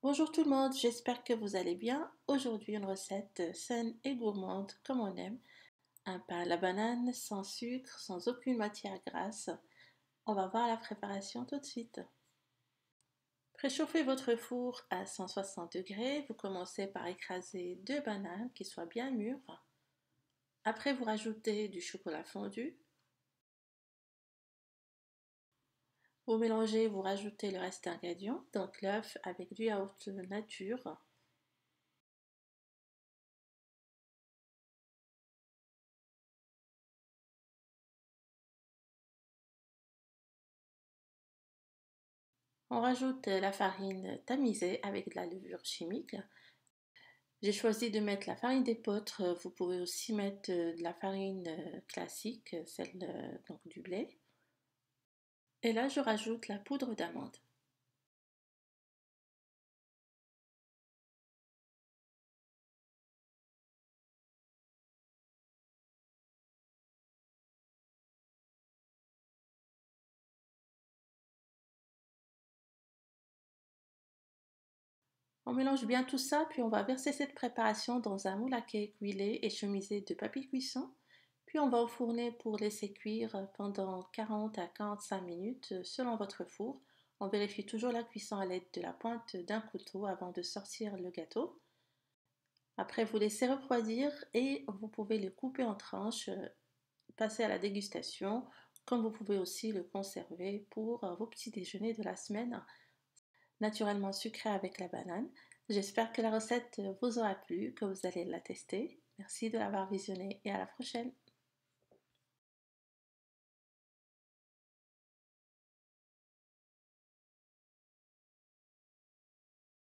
Bonjour tout le monde, j'espère que vous allez bien. Aujourd'hui, une recette saine et gourmande comme on aime. Un pain à la banane sans sucre, sans aucune matière grasse. On va voir la préparation tout de suite. Préchauffez votre four à 160 degrés. Vous commencez par écraser 2 bananes qui soient bien mûres. Après, vous rajoutez du chocolat fondu. Vous mélangez, vous rajoutez le reste d'ingrédients, donc l'œuf avec du yaourt nature. On rajoute la farine tamisée avec de la levure chimique. J'ai choisi de mettre la farine d'épeautre. Vous pouvez aussi mettre de la farine classique, celle donc du blé. Et là, je rajoute la poudre d'amande. On mélange bien tout ça, puis on va verser cette préparation dans un moule à cake huilé et chemisé de papier cuisson. Puis on va enfourner pour laisser cuire pendant 40 à 45 minutes selon votre four. On vérifie toujours la cuisson à l'aide de la pointe d'un couteau avant de sortir le gâteau. Après, vous laissez refroidir et vous pouvez le couper en tranches, passer à la dégustation, comme vous pouvez aussi le conserver pour vos petits déjeuners de la semaine, naturellement sucré avec la banane. J'espère que la recette vous aura plu, que vous allez la tester. Merci de l'avoir visionnée et à la prochaine.